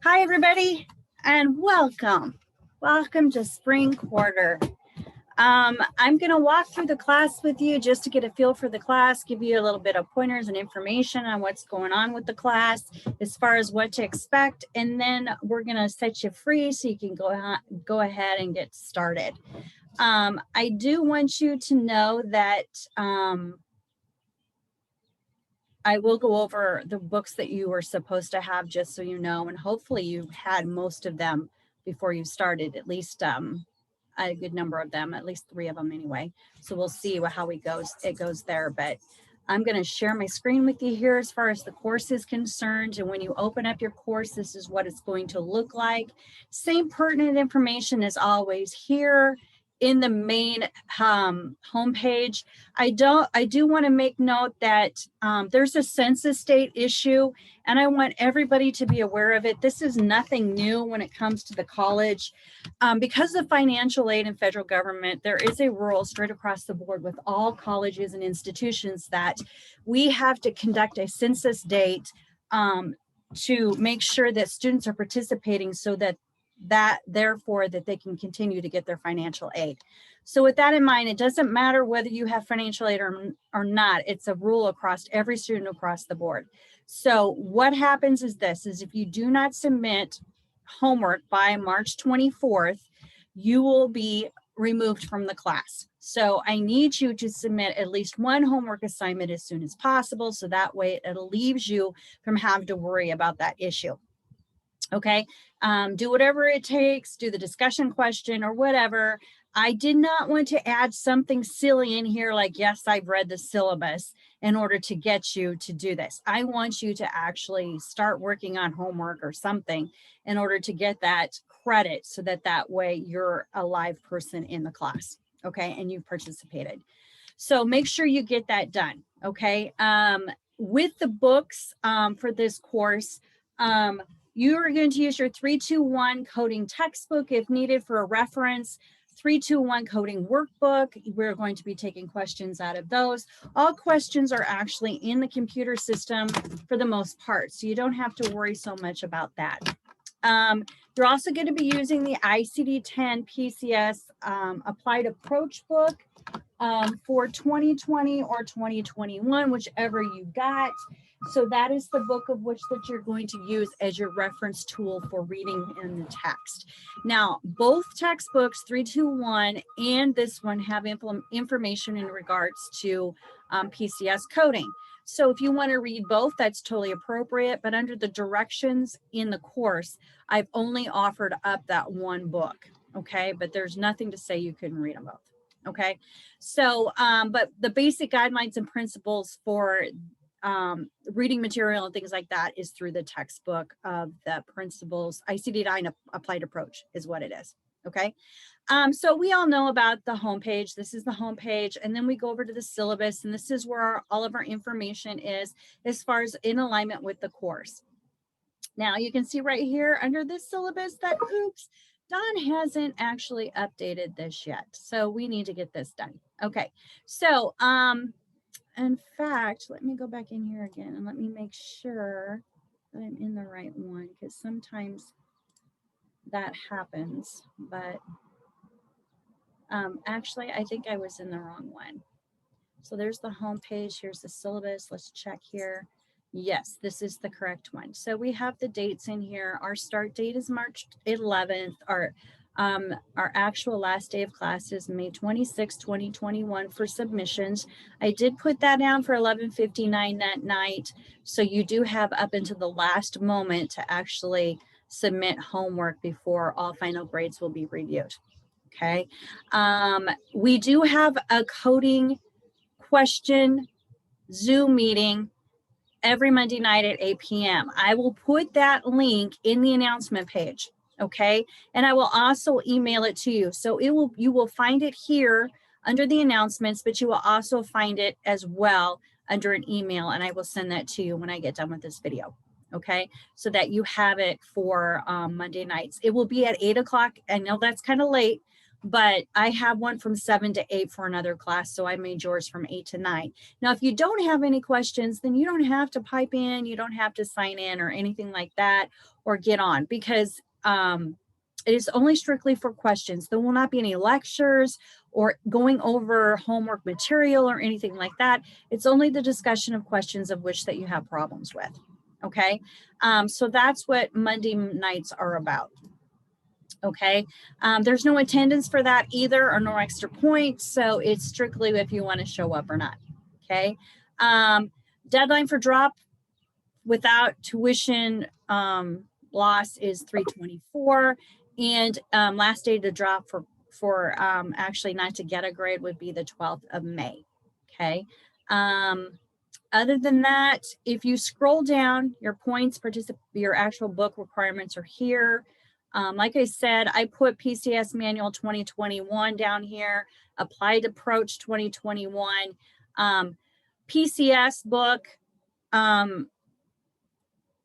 Hi, everybody, and welcome. Welcome to spring quarter. I'm going to walk through the class with you just to get a feel for the class, give you a little bit of pointers and information on what's going on with the class as far as what to expect, and then we're going to set you free so you can go ahead and get started. I do want you to know that I will go over the books that you were supposed to have, just so you know, and hopefully you had most of them before you started, at least a good number of them, at least 3 of them anyway. So we'll see how it goes there. But I'm going to share my screen with you here as far as the course is concerned. And when you open up your course, this is what it's going to look like. Same pertinent information as always here in the main homepage. I do want to make note that there's a census date issue, and I want everybody to be aware of it. This is nothing new when it comes to the college. Because of financial aid and federal government, there is a rule straight across the board with all colleges and institutions that we have to conduct a census date to make sure that students are participating, so that therefore that they can continue to get their financial aid. So with that in mind, it doesn't matter whether you have financial aid or not. It's a rule across every student across the board. So what happens is this, is if you do not submit homework by March 24th, you will be removed from the class. So I need you to submit at least 1 homework assignment as soon as possible, so that way it relieves you from having to worry about that issue. Okay, do whatever it takes, do the discussion question or whatever. I did not want to add something silly in here like, yes, I've read the syllabus, in order to get you to do this. I want you to actually start working on homework or something in order to get that credit, so that way you're a live person in the class, okay, and you've participated. So make sure you get that done, okay? With the books for this course, you are going to use your 321 coding textbook if needed for a reference. 321 coding workbook. We're going to be taking questions out of those. All questions are actually in the computer system for the most part, so you don't have to worry so much about that. You're also going to be using the ICD-10 PCS Applied Approach book for 2020 or 2021, whichever you got. So that is the book of which that you're going to use as your reference tool for reading in the text. Now, both textbooks, 321 and this one, have information in regards to PCS coding. So if you want to read both, that's totally appropriate. But under the directions in the course, I've only offered up that 1 book. Okay, but there's nothing to say you couldn't read them both. Okay, so but the basic guidelines and principles for reading material and things like that is through the textbook of the principles. ICD-9 Applied Approach is what it is. Okay, so we all know about the homepage. This is the homepage, and then we go over to the syllabus, and this is where all of our information is as far as in alignment with the course. Now you can see right here under this syllabus that, oops, Don hasn't actually updated this yet. So we need to get this done. Okay, so in fact, let me go back in here again and let me make sure that I'm in the right one, because sometimes that happens. But actually, I think I was in the wrong one. So there's the home page. Here's the syllabus. Let's check here. Yes, this is the correct one. So we have the dates in here. Our start date is March 11th. Our actual last day of class is May 26, 2021 for submissions. I did put that down for 11:59 that night. So you do have up until the last moment to actually submit homework before all final grades will be reviewed. Okay. We do have a coding question Zoom meeting every Monday night at 8 p.m. I will put that link in the announcement page, okay? And I will also email it to you. So you will find it here under the announcements, but you will also find it as well under an email, and I will send that to you when I get done with this video, okay? So that you have it for Monday nights. It will be at 8 o'clock. I know that's kind of late, but I have one from 7 to 8 for another class. So I made yours from 8 to 9. Now, if you don't have any questions, then you don't have to pipe in, you don't have to sign in or anything like that, or get on, because it is only strictly for questions. There will not be any lectures or going over homework material or anything like that. It's only the discussion of questions of which that you have problems with. Okay. So that's what Monday nights are about. Okay. There's no attendance for that either, or no extra points. So it's strictly if you want to show up or not. Okay. Deadline for drop without tuition loss is 3/24, and last day to drop for actually not to get a grade would be the 12th of May. Okay. Other than that, if you scroll down, your points, your actual book requirements are here. Like I said, I put PCS Manual 2021 down here, Applied Approach 2021, PCS book. The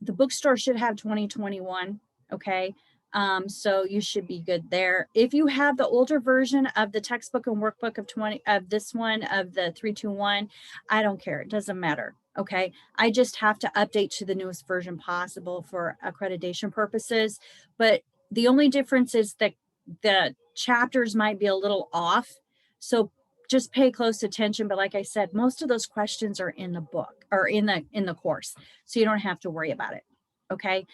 bookstore should have 2021. Okay. So you should be good there. If you have the older version of the textbook and workbook of this one, of the 321, I don't care. It doesn't matter. Okay. I just have to update to the newest version possible for accreditation purposes. But the only difference is that the chapters might be a little off. So just pay close attention. But like I said, most of those questions are in the book or in the course. So you don't have to worry about it. Okay.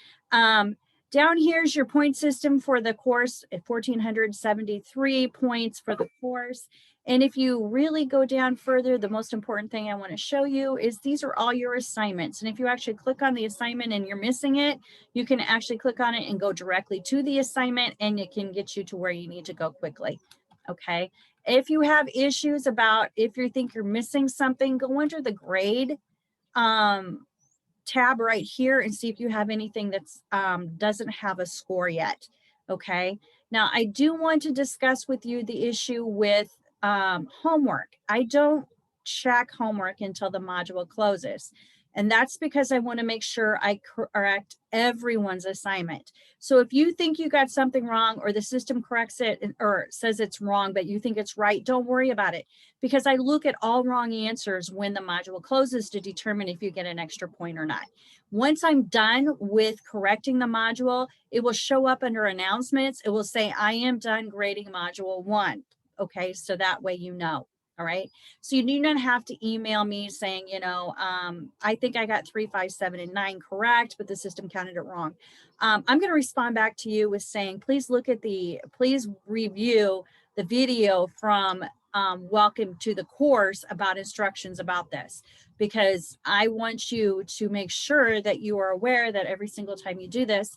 Down here's your point system for the course at 1,473 points for the course. And if you really go down further, the most important thing I want to show you is these are all your assignments. And if you actually click on the assignment and you're missing it, you can actually click on it and go directly to the assignment, and it can get you to where you need to go quickly. Okay. If you have issues about, if you think you're missing something, go under the grade tab right here and see if you have anything that's doesn't have a score yet. Okay. Now I do want to discuss with you the issue with homework. I don't check homework until the module closes. And that's because I want to make sure I correct everyone's assignment. So if you think you got something wrong, or the system corrects it or says it's wrong, but you think it's right, don't worry about it, because I look at all wrong answers when the module closes to determine if you get an extra point or not. Once I'm done with correcting the module, it will show up under announcements. It will say, I am done grading module 1. Okay, so that way you know. All right. So you do not have to email me saying, I think I got 3, 5, 7, and 9 correct, but the system counted it wrong. I'm going to respond back to you with saying, please review the video from Welcome to the Course about instructions about this, because I want you to make sure that you are aware that every single time you do this,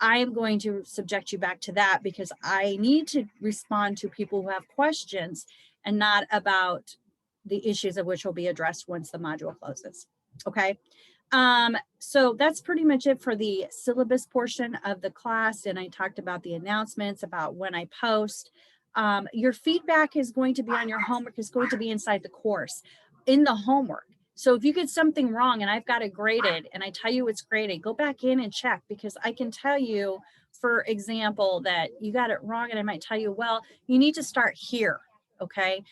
I am going to subject you back to that, because I need to respond to people who have questions and not about the issues of which will be addressed once the module closes. Okay. So that's pretty much it for the syllabus portion of the class. And I talked about the announcements, about when I post. Your feedback is going to be on your homework, is going to be inside the course in the homework. So if you get something wrong and I've got it graded and I tell you it's graded, go back in and check, because I can tell you, for example, that you got it wrong, and I might tell you, well, you need to start here. Okay.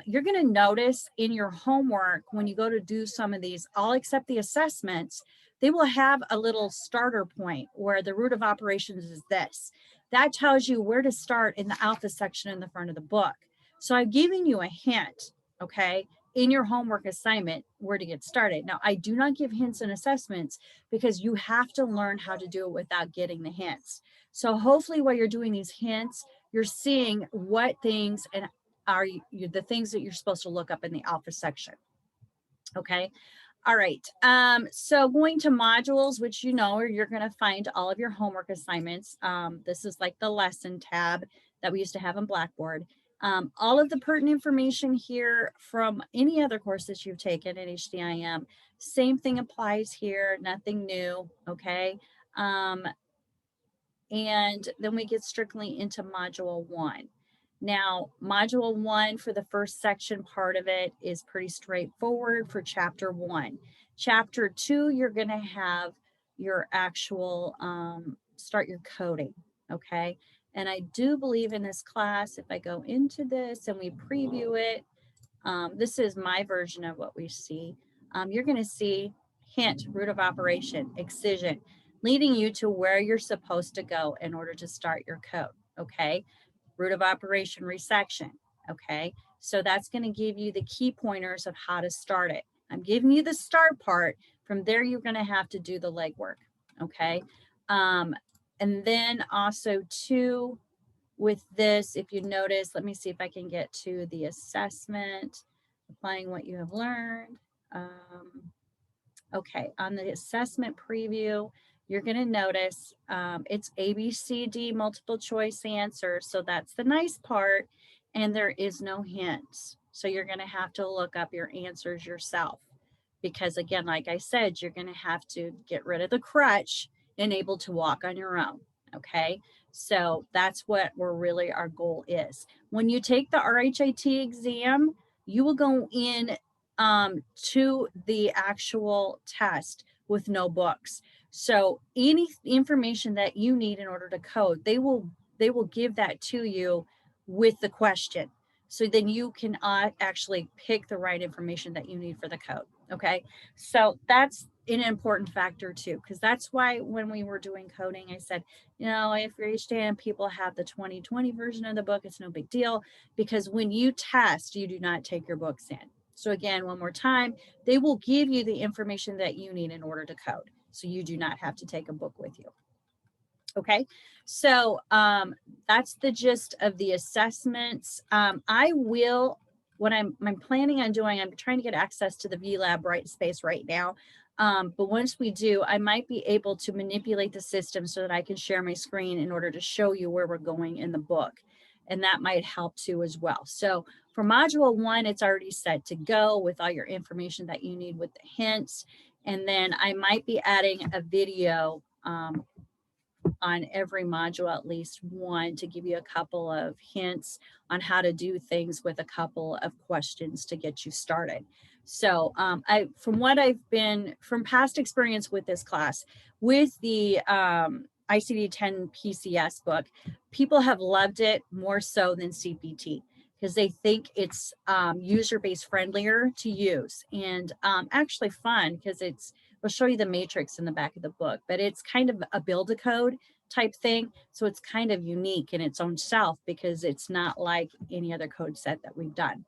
You're going to notice in your homework, when you go to do some of these, all except the assessments, they will have a little starter point where the root of operations is this. That tells you where to start in the alpha section in the front of the book. So I'm giving you a hint, okay, in your homework assignment, where to get started. Now, I do not give hints and assessments, because you have to learn how to do it without getting the hints. So hopefully while you're doing these hints, you're seeing what things and are the things that you're supposed to look up in the alpha section. Okay. All right. So going to modules, which you're going to find all of your homework assignments. This is like the lesson tab that we used to have in Blackboard. All of the pertinent information here from any other courses you've taken at HDIM, same thing applies here, nothing new. Okay. And then we get strictly into module 1. Now, module 1 for the first section part of it is pretty straightforward for chapter 1. Chapter 2, you're going to have your actual start your coding. Okay. And I do believe in this class, if I go into this and we preview it, this is my version of what we see. You're going to see hint, root of operation, excision, leading you to where you're supposed to go in order to start your code. Okay. Root of operation, resection. Okay. So that's going to give you the key pointers of how to start it. I'm giving you the start part. From there, you're going to have to do the legwork. Okay. And then also too, with this, if you notice, let me see if I can get to the assessment, applying what you have learned. Okay, on the assessment preview, you're going to notice it's A, B, C, D, multiple choice answers. So that's the nice part. And there is no hints. So you're going to have to look up your answers yourself. Because again, like I said, you're going to have to get rid of the crutch and able to walk on your own. Okay, so that's what our goal is. When you take the RHIT exam, you will go in to the actual test with no books. So any information that you need in order to code, they will give that to you with the question. So then you can actually pick the right information that you need for the code. Okay. So that's an important factor too, because that's why when we were doing coding, I said, you know, if your HDIM people have the 2020 version of the book, it's no big deal, because when you test, you do not take your books in. So again, one more time, they will give you the information that you need in order to code. So you do not have to take a book with you. Okay, so that's the gist of the assessments. I will, what I'm planning on doing, I'm trying to get access to the VLab right space right now. But once we do, I might be able to manipulate the system so that I can share my screen in order to show you where we're going in the book. And that might help too as well. So for module 1, it's already set to go with all your information that you need with the hints. And then I might be adding a video on every module, at least one, to give you a couple of hints on how to do things with a couple of questions to get you started. So from past experience with this class, with the ICD-10 PCS book, people have loved it more so than CPT because they think it's user-based friendlier to use and actually fun because we'll show you the matrix in the back of the book, but it's kind of a build-a-code type thing. So it's kind of unique in its own self because it's not like any other code set that we've done.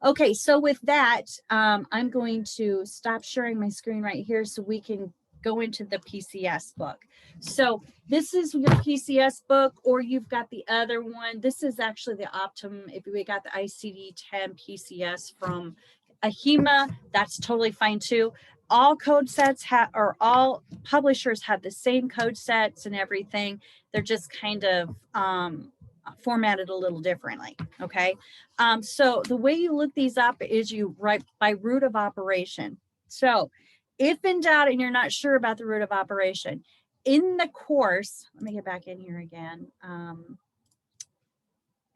Okay, so with that, I'm going to stop sharing my screen right here so we can go into the PCS book. So this is your PCS book, or you've got the other one. This is actually the Optum. If we got the ICD-10 PCS from AHIMA, that's totally fine too. All code sets or all publishers have the same code sets and everything. They're just kind of formatted a little differently. Okay. So the way you look these up is you write by root of operation. So if in doubt and you're not sure about the root of operation, in the course, let me get back in here again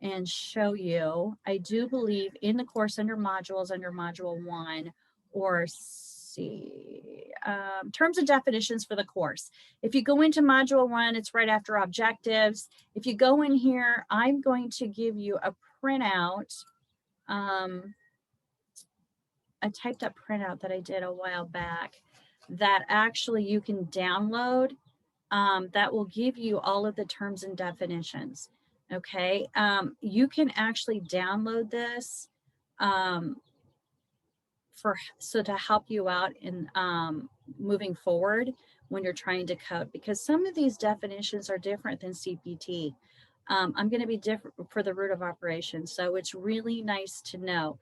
and show you, I do believe in the course under modules, under module 1, or see, terms and definitions for the course. If you go into module 1, it's right after objectives. If you go in here, I'm going to give you a printout, a typed up printout that I did a while back that actually you can download that will give you all of the terms and definitions. Okay, you can actually download this so to help you out in moving forward when you're trying to code, because some of these definitions are different than CPT. I'm going to be different for the root of operation, so it's really nice to know.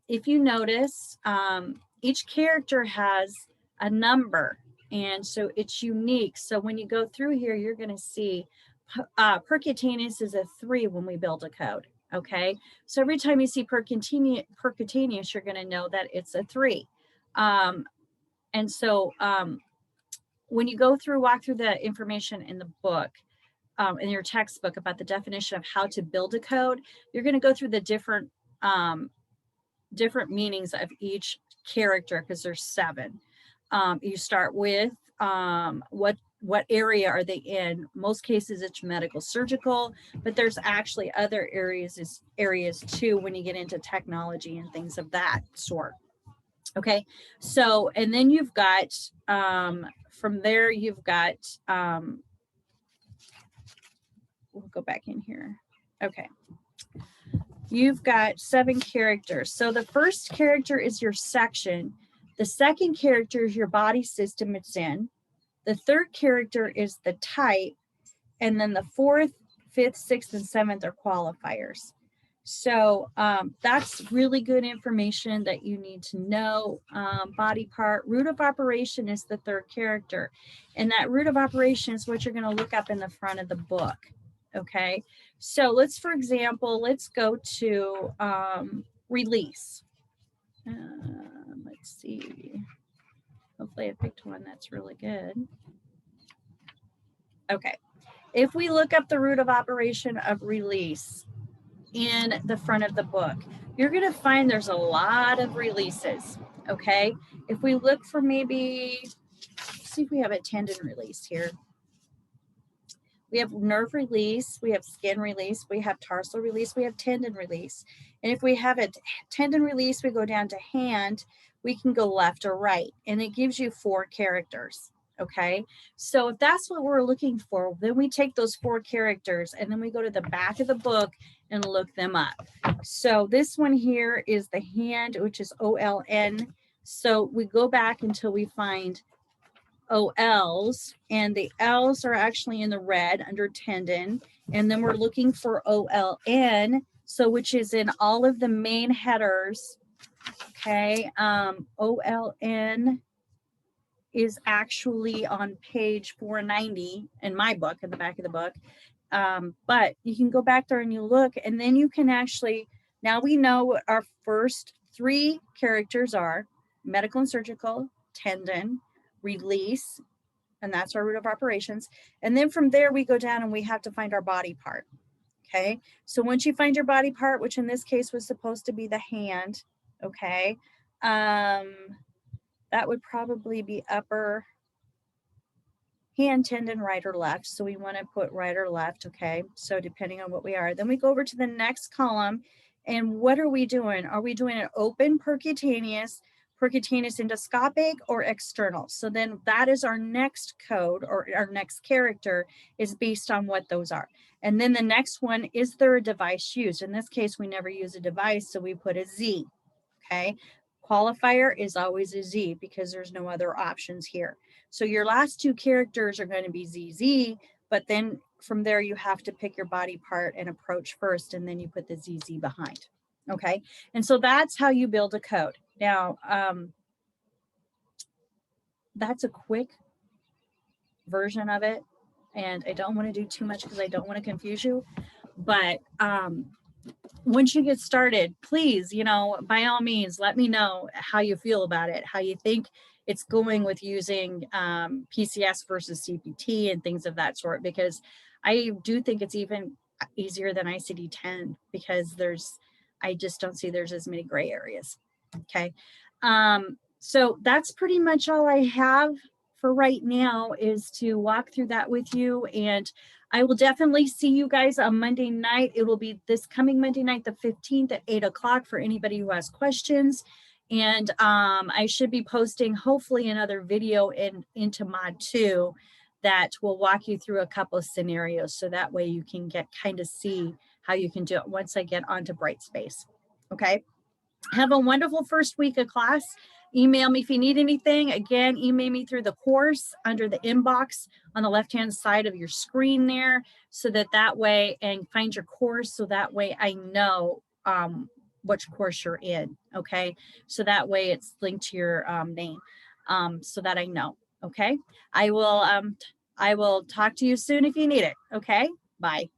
If you notice, each character has a number, and so it's unique. So when you go through here, you're going to see percutaneous is a 3 when we build a code. Okay, so every time you see percutaneous, you're going to know that it's a 3. And so when you go through, walk through the information in the book, in your textbook about the definition of how to build a code, you're going to go through the different meanings of each character because there's 7. You start with what what area are they in? Most cases it's medical surgical, but there's actually other areas too when you get into technology and things of that sort. Okay, so and then you've got from there you've got we'll go back in here. Okay, you've got 7 characters. So the first character is your section. The second character is your body system it's in. The third character is the type. And then the 4th, 5th, 6th, and 7th are qualifiers. So that's really good information that you need to know. Body part, root of operation is the 3rd character. And that root of operation is what you're going to look up in the front of the book. Okay, so for example, let's go to release. Let's see. Hopefully I picked one that's really good. Okay, if we look up the root of operation of release in the front of the book, you're going to find there's a lot of releases. Okay, if we look for maybe, see if we have a tendon release here. We have nerve release, we have skin release, we have tarsal release, we have tendon release. And if we have a tendon release, we go down to hand, we can go left or right. And it gives you 4 characters. Okay, so if that's what we're looking for, then we take those 4 characters and then we go to the back of the book and look them up. So this one here is the hand, which is OLN. So we go back until we find OLs, and the L's are actually in the red under tendon, and then we're looking for OLN, so which is in all of the main headers. Okay, OLN is actually on page 490 in my book, in the back of the book, but you can go back there and you look, and then you can actually, now we know what our first 3 characters are: medical and surgical, tendon, release, and that's our root of operations. And then from there we go down and we have to find our body part. Okay, so once you find your body part, which in this case was supposed to be the hand, okay, that would probably be upper hand, tendon, right or left. So we want to put right or left. Okay, so depending on what we are, then we go over to the next column, and what are we doing? Are we doing an open percutaneous endoscopic, or external? So then that is our next code, or our next character is based on what those are. And then the next one, is there a device used? In this case, we never use a device, so we put a Z. Okay, qualifier is always a Z because there's no other options here. So your last 2 characters are going to be ZZ, but then from there you have to pick your body part and approach first, and then you put the ZZ behind. Okay, and so that's how you build a code. Now, that's a quick version of it, and I don't want to do too much because I don't want to confuse you, but once you get started, please, by all means, let me know how you feel about it, how you think it's going with using PCS versus CPT and things of that sort, because I do think it's even easier than ICD-10 because I just don't see there's as many gray areas. Okay, so that's pretty much all I have for right now, is to walk through that with you, and I will definitely see you guys on Monday night. It will be this coming Monday night, the 15th at 8 o'clock for anybody who has questions. And I should be posting hopefully another video into Mod 2 that will walk you through a couple of scenarios, so that way you can kind of see how you can do it once I get onto Brightspace. Okay, have a wonderful first week of class. Email me if you need anything. Again, email me through the course under the inbox on the left-hand side of your screen there, so that way, and find your course, so that way I know which course you're in. Okay, so that way it's linked to your name, so that I know. Okay, I will talk to you soon if you need it. Okay, bye.